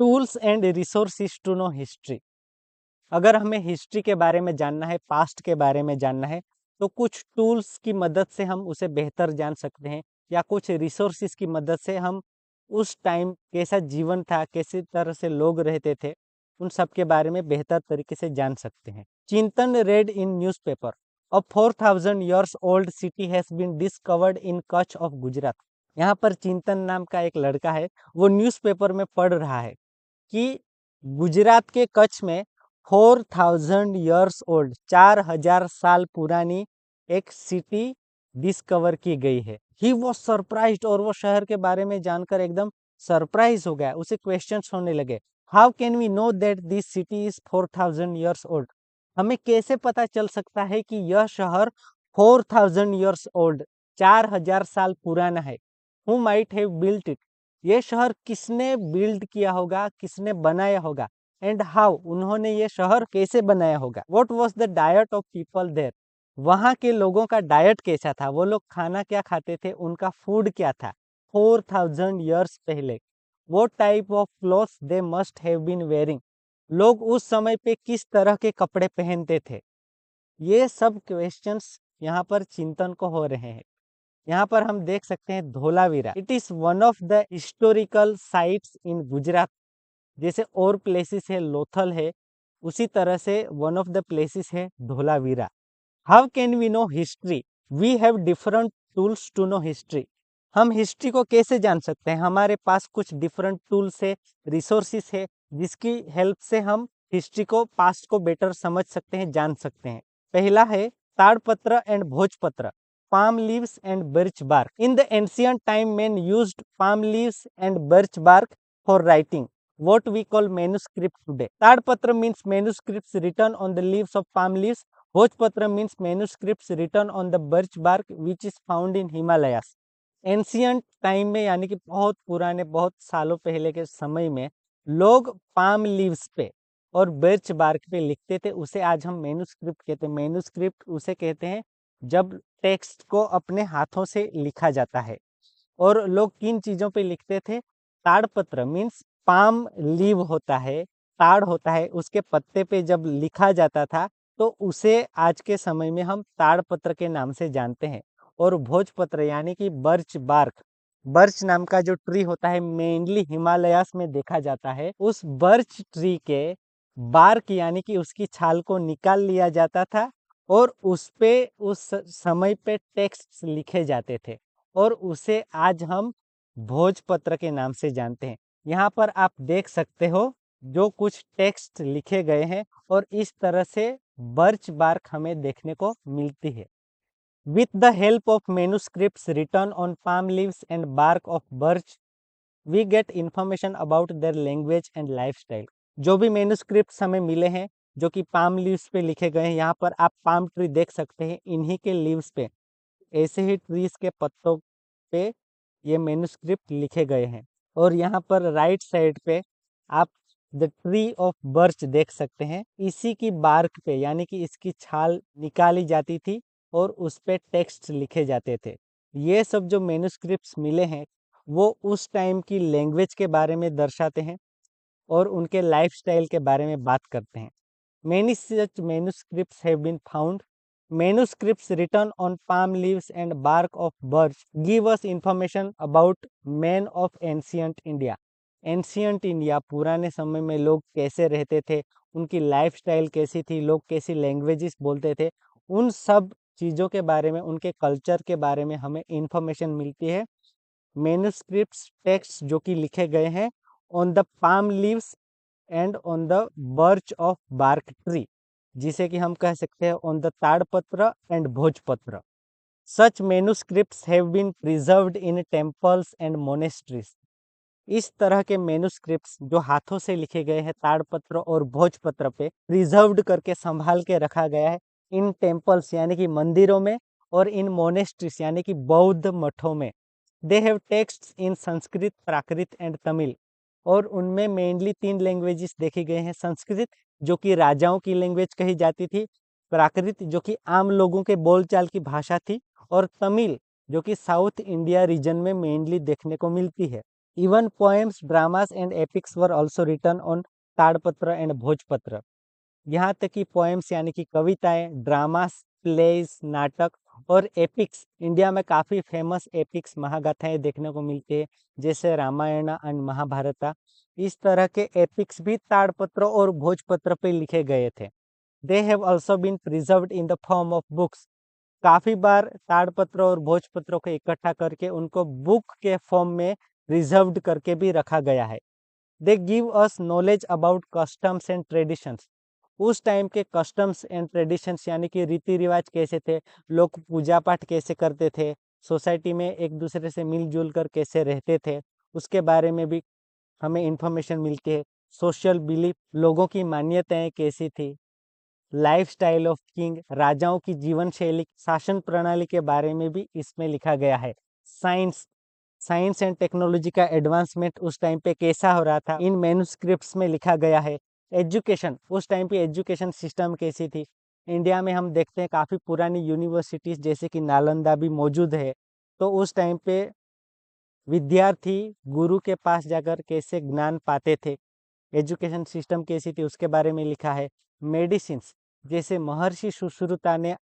Tools and resources to know history. अगर हमें history के बारे में जानना है, पास्ट के बारे में जानना है, तो कुछ टूल्स की मदद से हम उसे बेहतर जान सकते हैं, या कुछ रिसोर्सेज की मदद से हम उस टाइम कैसा जीवन था, कैसे तरह से लोग रहते थे, उन सब के बारे में बेहतर तरीके से जान सकते हैं। चिंतन red in newspaper, a 4000 years old city has been discovered in Kutch of Gujarat. यहाँ पर चिंतन नाम का एक लड़का है, वो न्यूज़पेपर में पढ़ रहा है कि गुजरात के कच्छ में 4000 years old, 4000 साल पुरानी एक सिटी डिस्कवर की गई है। ही वॉज सरप्राइज्ड, और वो शहर के बारे में जानकर एकदम सरप्राइज हो गया, उसे क्वेश्चंस होने लगे। How can we know that this city is 4000 years old? हमें कैसे पता चल सकता है कि यह शहर 4000 years old, 4000 साल पुराना है? Who might have built it? ये शहर किसने बिल्ड किया होगा, किसने बनाया होगा? एंड हाउ, उन्होंने ये शहर कैसे बनाया होगा? What was the diet of people there? वहाँ के लोगों का डाइट कैसा था, वो लोग खाना क्या खाते थे, उनका फूड क्या था 4000 years पहले? What type of clothes they must have been wearing? लोग उस समय पे किस तरह के कपड़े पहनते थे? ये सब क्वेश्चंस यहाँ पर चिंतन को हो रहे हैं। यहाँ पर हम देख सकते हैं Dholavira, it is one of the historical sites in Gujarat. जैसे और प्लेसेस है, लोथल है, उसी तरह से वन ऑफ द प्लेसेस है Dholavira. How can we know history? We have different tools to know history. हम हिस्ट्री को कैसे जान सकते हैं? हमारे पास कुछ डिफरेंट टूल्स है, रिसोर्सेस है, जिसकी हेल्प से हम हिस्ट्री को, पास्ट को बेटर समझ सकते हैं, जान सकते हैं। पहला है ताड़पत्र एंड भोजपत्र, palm leaves and birch bark. In the ancient time, men used palm leaves and birch bark for writing, what we call manuscript today. Tadpatra means manuscripts written on the leaves of palm leaves. Bhojpatra means manuscripts written on the birch bark which is found in Himalayas. Ancient time में, यानी कि बहुत पुराने, बहुत सालों पहले के समय में लोग पाम लीव्स पे और बर्च बार्क पे लिखते थे, उसे आज हम मैन्युस्क्रिप्ट कहते हैं। मैन्युस्क्रिप्ट उसे कहते हैं जब टेक्स्ट को अपने हाथों से लिखा जाता है। और लोग किन चीज़ों पे लिखते थे? ताड़पत्र मीन्स पाम लीव होता है, ताड़ होता है, उसके पत्ते पे जब लिखा जाता था तो उसे आज के समय में हम ताड़पत्र के नाम से जानते हैं। और भोजपत्र यानी कि बर्च बार्क, बर्च नाम का जो ट्री होता है मेनली हिमालयास में देखा जाता है, उस बर्च ट्री के बार्क यानी कि उसकी छाल को निकाल लिया जाता था और उस पे उस समय पे टेक्स्ट लिखे जाते थे, और उसे आज हम भोजपत्र के नाम से जानते हैं। यहाँ पर आप देख सकते हो जो कुछ टेक्स्ट लिखे गए हैं, और इस तरह से बर्च बार्क हमें देखने को मिलती है। With the help of manuscripts written on palm leaves and bark of birch, we get information about their language and lifestyle. जो भी मैन्युस्क्रिप्ट्स हमें मिले हैं जो कि पाम लीव्स पे लिखे गए हैं, यहाँ पर आप पाम ट्री देख सकते हैं, इन्हीं के लीव्स पे, ऐसे ही ट्रीज के पत्तों पे ये मैन्युस्क्रिप्ट लिखे गए हैं। और यहाँ पर राइट साइड पे आप द ट्री ऑफ बर्च देख सकते हैं, इसी की बार्क पे यानी कि इसकी छाल निकाली जाती थी और उस पे टेक्स्ट लिखे जाते थे। ये सब जो मैन्युस्क्रिप्ट्स मिले हैं वो उस टाइम की लैंग्वेज के बारे में दर्शाते हैं और उनके लाइफस्टाइल के बारे में बात करते हैं। Many such manuscripts have been found. Manuscripts written on palm leaves and bark of birch give us information about men of ancient India. Ancient India, पुराने समय में लोग कैसे रहते थे, उनकी लाइफस्टाइल कैसी थी, लोग कैसी लैंग्वेजेस बोलते थे, उन सब चीज़ों के बारे में, उनके कल्चर के बारे में हमें इंफॉर्मेशन मिलती है। मैन्युस्क्रिप्ट्स, टेक्स्ट जो कि लिखे गए हैं on the palm leaves and on the birch of bark tree, जिसे कि हम कह सकते हैं on the tadpatra and bhojpatra. Such manuscripts have been preserved in temples and monasteries. इस तरह के मैन्युस्क्रिप्ट्स जो हाथों से लिखे गए हैं ताड़पत्र और भोजपत्र पे, प्रिजर्व्ड करके संभाल के रखा गया है इन टेम्पल्स यानी कि मंदिरों में, और इन मोनेस्ट्रीज यानी कि बौद्ध मठों में। They have text in Sanskrit, Prakrit and Tamil, और उनमें मेनली 3 लैंग्वेजेस देखी गए हैं। संस्कृत जो कि राजाओं की लैंग्वेज कही जाती थी, प्राकृत जो कि आम लोगों के बोलचाल की भाषा थी, और तमिल जो कि साउथ इंडिया रीजन में मेनली देखने को मिलती है। Even poems, dramas and epics were also written on tadpatra and bhojpatra. यहाँ तक कि पोएम्स यानी कि कविताएं, ड्रामास, प्लेस, नाटक और एपिक्स, इंडिया में काफ़ी फेमस एपिक्स महागाथाएं देखने को मिलती है, जैसे रामायण एंड महाभारत। इस तरह के एपिक्स भी ताड़पत्र और भोजपत्र पे लिखे गए थे। They have also been preserved in the form of books. काफ़ी बार ताड़पत्र और भोजपत्रों को इकट्ठा करके उनको बुक के फॉर्म में रिजर्व्ड करके भी रखा गया है। They give us knowledge about customs and traditions. उस टाइम के कस्टम्स एंड ट्रेडिशंस यानी कि रीति रिवाज कैसे थे, लोग पूजा पाठ कैसे करते थे, सोसाइटी में एक दूसरे से मिलजुल कर कैसे रहते थे, उसके बारे में भी हमें इंफॉर्मेशन मिलती है। सोशल बिलीफ, लोगों की मान्यताएं कैसी थी, लाइफस्टाइल ऑफ किंग, राजाओं की जीवन शैली, शासन प्रणाली के बारे में भी इसमें लिखा गया है। साइंस एंड टेक्नोलॉजी का एडवांसमेंट उस टाइम पे कैसा हो रहा था, इन मैन्युस्क्रिप्ट्स में लिखा गया है। एजुकेशन, उस टाइम पे एजुकेशन सिस्टम कैसी थी। इंडिया में हम देखते हैं काफ़ी पुरानी यूनिवर्सिटीज़ जैसे कि नालंदा भी मौजूद है। तो उस टाइम पे विद्यार्थी गुरु के पास जाकर कैसे ज्ञान पाते थे, एजुकेशन सिस्टम कैसी थी, उसके बारे में लिखा है। मेडिसिन्स, जैसे महर्षि सुश्रुता ने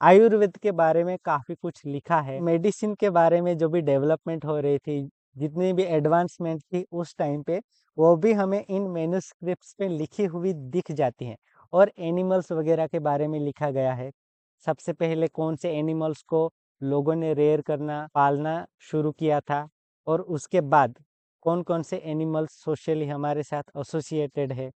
आयुर्वेद के बारे में काफ़ी कुछ लिखा है। मेडिसिन के बारे में जो भी डेवलपमेंट हो रही थी, जितनी भी एडवांसमेंट थी उस टाइम पे, वो भी हमें इन मैन्युस्क्रिप्ट्स पे लिखी हुई दिख जाती हैं। और एनिमल्स वगैरह के बारे में लिखा गया है। सबसे पहले कौन से एनिमल्स को लोगों ने रेयर करना, पालना शुरू किया था, और उसके बाद कौन कौन से एनिमल्स सोशली हमारे साथ एसोसिएटेड है।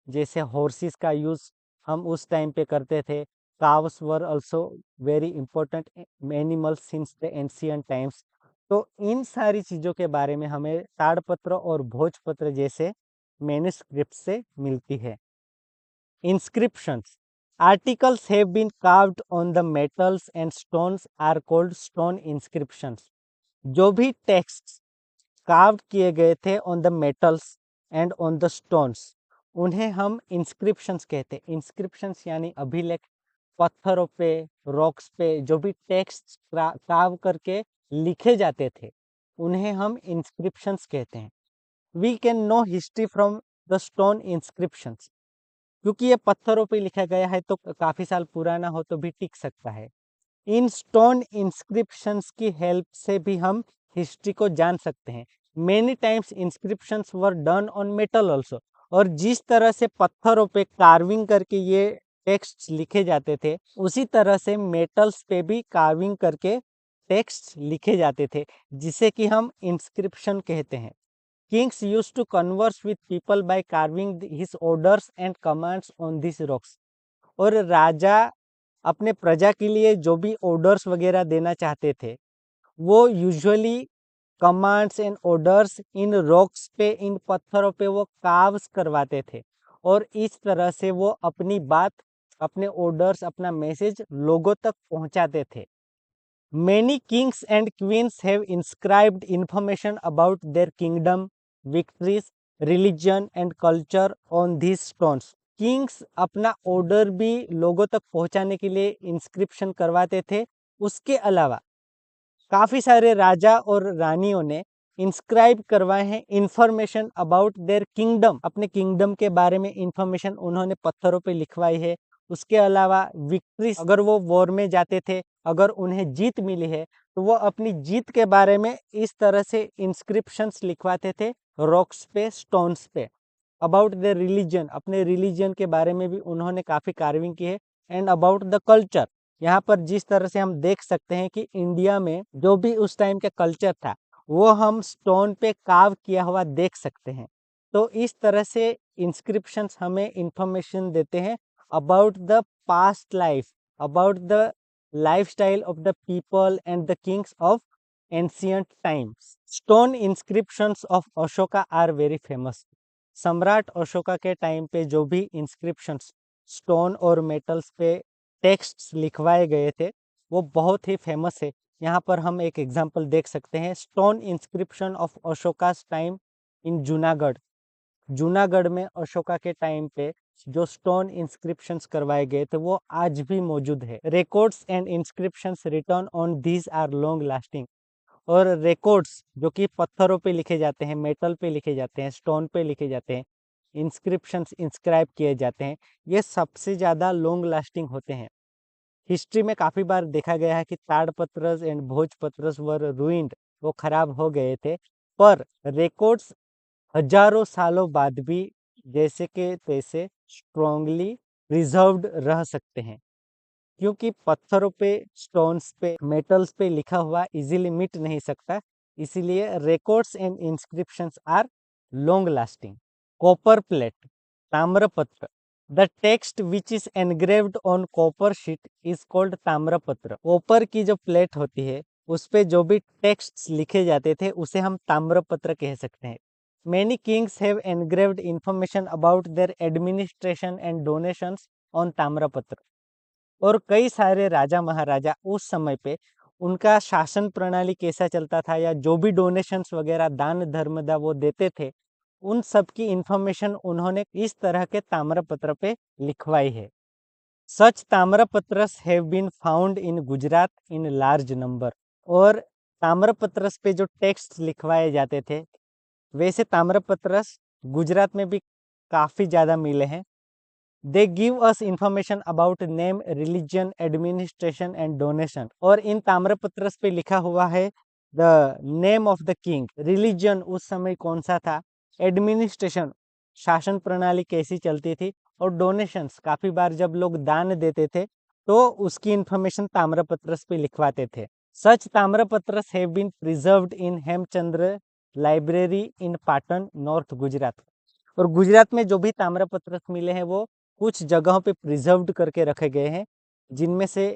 जैसे हॉर्सेस का यूज़ हम उस टाइम पे करते थे। Calves were also very important animals since the ancient times. तो इन सारी चीज़ों के बारे में हमें ताड़पत्र और भोजपत्र जैसे मैन्युस्क्रिप्ट से मिलती है। Inscriptions. Articles have been carved on the metals and stones are called stone inscriptions. जो भी टेक्स्ट कार्व किए गए थे on the metals and on the stones, उन्हें हम इंस्क्रिप्शंस कहते हैं। इंस्क्रिप्शंस यानी अभिलेख। पत्थरों पे, रॉक्स पे जो भी टेक्स्ट कार्व करके लिखे जाते थे, उन्हें हम इंस्क्रिप्शंस कहते हैं। We can know history from the stone inscriptions. क्योंकि ये पत्थरों पे लिखा गया है तो काफ़ी साल पुराना हो तो भी टिक सकता है। इन स्टोन इंस्क्रिप्शंस की हेल्प से भी हम हिस्ट्री को जान सकते हैं। Many times inscriptions were done on metal also. और जिस तरह से पत्थरों पे कार्विंग करके ये टेक्स्ट लिखे जाते थे, उसी तरह से मेटल्स पे भी कार्विंग करके टेक्स्ट लिखे जाते थे, जिसे कि हम इंस्क्रिप्शन कहते हैं। Kings used to converse with people by carving his orders and commands on these rocks. और राजा अपने प्रजा के लिए जो भी ऑर्डर्स वगैरह देना चाहते थे, वो usually commands and orders in rocks पे, इन पत्थरों पे वो कार्व्स करवाते थे। और इस तरह से वो अपनी बात, अपने ऑर्डर्स, अपना मैसेज लोगों तक पहुंचाते थे। Many kings and queens have inscribed information about their kingdom, victories, religion and culture on these stones. Kings अपना ऑर्डर भी लोगों तक पहुंचाने के लिए इंस्क्रिप्शन करवाते थे। उसके अलावा काफ़ी सारे राजा और रानियों ने इंस्क्राइब करवाए हैं इंफॉर्मेशन अबाउट देयर किंगडम। अपने किंगडम के बारे में इंफॉर्मेशन उन्होंने पत्थरों पे लिखवाई है। उसके अलावा विक्ट्रीज, अगर वो वॉर में जाते थे, अगर उन्हें जीत मिली है, तो वो अपनी जीत के बारे में इस तरह से इंस्क्रिप्शंस लिखवाते थे रॉक्स पे, स्टोन्स पे। अबाउट द रिलीजन, अपने रिलीजन के बारे में भी उन्होंने काफ़ी कार्विंग की है। एंड अबाउट द कल्चर, यहाँ पर जिस तरह से हम देख सकते हैं कि इंडिया में जो भी उस टाइम का कल्चर था, वो हम स्टोन पे कार्व किया हुआ देख सकते हैं। तो इस तरह से इंस्क्रिप्शंस हमें इंफॉर्मेशन देते हैं about the past life, about the lifestyle of the people and the kings of ancient times. Stone inscriptions of Ashoka are very famous. सम्राट अशोका के टाइम पे जो भी इंस्क्रिप्शंस स्टोन और मेटल्स पे टेक्स्ट्स लिखवाए गए थे, वो बहुत ही फेमस है। यहाँ पर हम एक एग्जांपल देख सकते हैं, stone inscription of Ashoka's time in Junagadh. Junagadh में अशोका के टाइम पे जो स्टोन इंस्क्रिप्शंस करवाए गए थे, वो आज भी मौजूद है। Records and inscriptions written on these are long lasting. और रिकॉर्ड्स जो कि पत्थरों पे लिखे जाते हैं, मेटल पे लिखे जाते हैं, स्टोन पे लिखे जाते हैं, इंस्क्रिप्शंस इंस्क्राइब किए जाते हैं, ये सबसे ज़्यादा लॉन्ग लास्टिंग होते हैं। हिस्ट्री में काफ़ी बार देखा गया है कि ताड़पत्रस एंड भोजपत्रस वर रूइंड, वो खराब हो गए थे, पर रिकॉर्ड्स हजारों सालों बाद भी जैसे के तैसे स्ट्रॉन्गली प्रिजर्व्ड रह सकते हैं, क्योंकि पत्थरों पे, स्टोन्स पे, मेटल्स पे लिखा हुआ इजीली मिट नहीं सकता, इसीलिए records and inscriptions are long lasting. Copper plate, tamrapatra, the text which is engraved on copper sheet is called tamrapatra. Copper की जो प्लेट होती है उस पे जो भी टेक्स्ट लिखे जाते थे उसे हम ताम्रपत्र कह सकते हैं। Many kings have engraved information about their administration and donations on ताम्रपत्र। और कई सारे राजा महाराजा उस समय पे उनका शासन प्रणाली कैसा चलता था या जो भी डोनेशंस वगैरह दान धर्मदा वो देते थे, उन सब की इंफॉर्मेशन उन्होंने इस तरह के ताम्रपत्र पे लिखवाई है। Such tamrapatras have been found in Gujarat in large number. और ताम्रपत्रस पे जो टेक्स्ट लिखवाए जाते थे वैसे ताम्रपत्रस गुजरात में भी काफ़ी ज़्यादा मिले हैं। They give us information about name, religion, administration and donation. और इन ताम्रपत्रस पे लिखा हुआ है the name of the king, religion उस समय कौन सा था, एडमिनिस्ट्रेशन शासन प्रणाली कैसी चलती थी, और डोनेशंस काफ़ी बार जब लोग दान देते थे तो उसकी इंफॉर्मेशन ताम्रपत्रस पे लिखवाते थे। Such tamrapatras have been preserved in Hemchandra library in Patan, north Gujarat. और गुजरात में जो भी ताम्रपत्र मिले हैं वो कुछ जगहों पे प्रिजर्व्ड करके रखे गए हैं, जिनमें से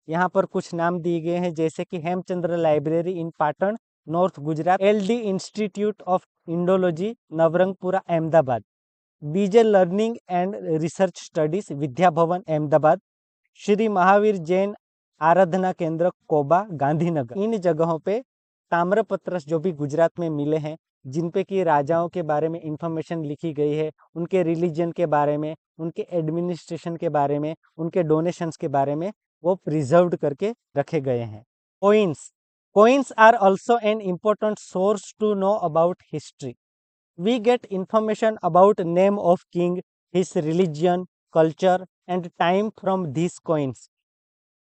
यहाँ पर कुछ नाम दिए गए हैं, जैसे कि Hemchandra library in Patan, north Gujarat, LD institute of Indology, Navrangpura, Ahmedabad, BJ learning and research studies, Vidya Bhavan, Ahmedabad, Shri Mahavir Jain आराधना केंद्र, कोबा, गांधीनगर। इन जगहों पे ताम्रपत्र जो भी गुजरात में मिले हैं, जिन पे कि राजाओं के बारे में इंफॉर्मेशन लिखी गई है, उनके रिलीजन के बारे में, उनके एडमिनिस्ट्रेशन के बारे में, उनके डोनेशंस के बारे में, वो प्रिजर्व्ड करके रखे गए हैं। Coins, coins are also an important source to know about history. We get information about name of king, his religion, culture and time from these coins.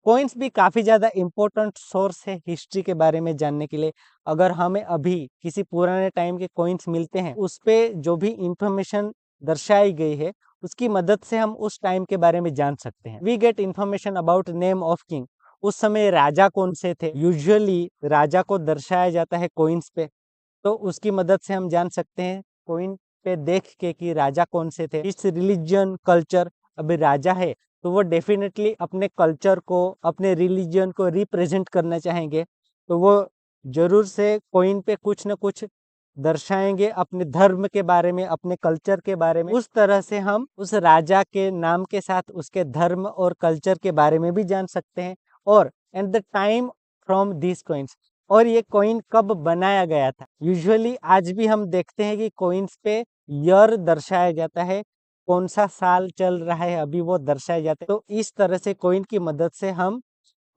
Coins भी काफ़ी ज़्यादा इम्पोर्टेंट सोर्स है हिस्ट्री के बारे में जानने के लिए। अगर हमें अभी किसी पुराने टाइम के कॉइन्स मिलते हैं, उस पर जो भी इंफॉर्मेशन दर्शाई गई है उसकी मदद से हम उस टाइम के बारे में जान सकते हैं। We get information about name of king, उस समय राजा कौन से थे। यूजुअली राजा को दर्शाया जाता है कॉइन्स पे, तो उसकी मदद से हम जान सकते हैं कॉइन पे देख के कि राजा कौन से थे। इस रिलीजन, कल्चर, अभी राजा है तो वो डेफिनेटली अपने कल्चर को, अपने रिलीजन को रिप्रेजेंट करना चाहेंगे, तो वो जरूर से कॉइन पे कुछ न कुछ दर्शाएंगे अपने धर्म के बारे में, अपने कल्चर के बारे में। उस तरह से हम उस राजा के नाम के साथ उसके धर्म और कल्चर के बारे में भी जान सकते हैं। और at the time from this coins, और ये कॉइन कब बनाया गया था। यूजुअली आज भी हम देखते हैं कि कॉइन्स पे ईयर दर्शाया जाता है, कौन सा साल चल रहा है अभी वो दर्शाया जाता है। तो इस तरह से कॉइन की मदद से हम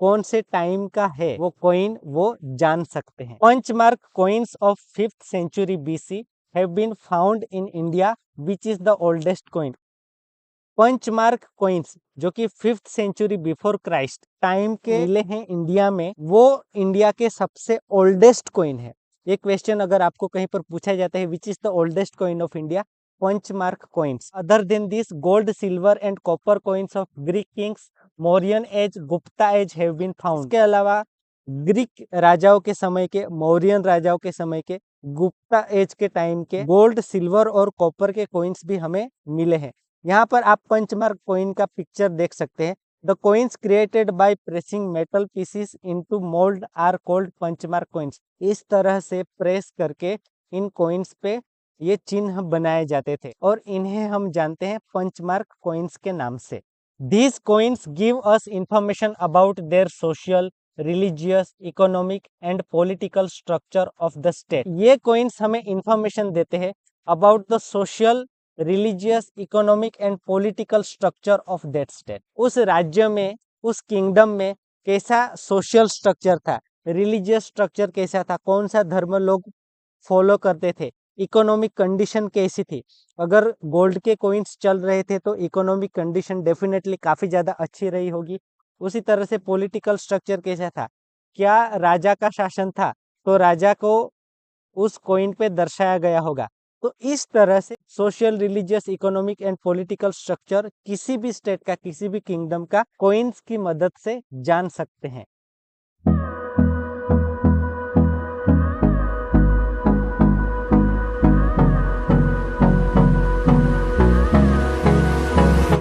कौन से टाइम का है वो कॉइन वो जान सकते हैं। Punchmark coins of 5th century BC have been found in India which is the oldest coin. Punchmark coins जो कि 5th century before Christ time के मिले हैं इंडिया में, वो इंडिया के सबसे ओल्डेस्ट कॉइन है। ये क्वेश्चन अगर आपको कहीं पर पूछा जाता है which is the oldest coin of India, punchmark coins. Other than this gold, silver and copper coins of Greek kings, Mauryan age, Gupta age have been found. इसके अलावा ग्रीक राजाओं के समय के, मौर्यन राजाओं के समय के, गुप्ता एज के टाइम के गोल्ड, सिल्वर और कॉपर के कॉइन्स भी हमें मिले हैं। यहाँ पर आप पंचमार्क कॉइन का पिक्चर देख सकते हैं। The coins created by pressing metal pieces into mould are called punchmark coins. इस तरह से प्रेस करके इन कॉइन्स पे ये चिन्ह बनाए जाते थे और इन्हें हम जानते हैं पंचमार्क कॉइन्स के नाम से। These coins give us information about their social, religious, economic and political structure of the state. ये coins हमें information देते हैं about the social, religious, economic and political structure of that state. उस राज्य में, उस किंगडम में कैसा सोशल स्ट्रक्चर था, रिलीजियस स्ट्रक्चर कैसा था, कौन सा धर्म लोग फॉलो करते थे, इकोनॉमिक कंडीशन कैसी थी। अगर गोल्ड के कॉइन्स चल रहे थे तो इकोनॉमिक कंडीशन डेफिनेटली काफ़ी ज़्यादा अच्छी रही होगी। उसी तरह से पॉलिटिकल स्ट्रक्चर कैसा था, क्या राजा का शासन था तो राजा को उस कॉइन पे दर्शाया गया होगा। तो इस तरह से social, religious, economic and political structure किसी भी स्टेट का, किसी भी किंगडम का कॉइन्स की मदद से जान सकते हैं।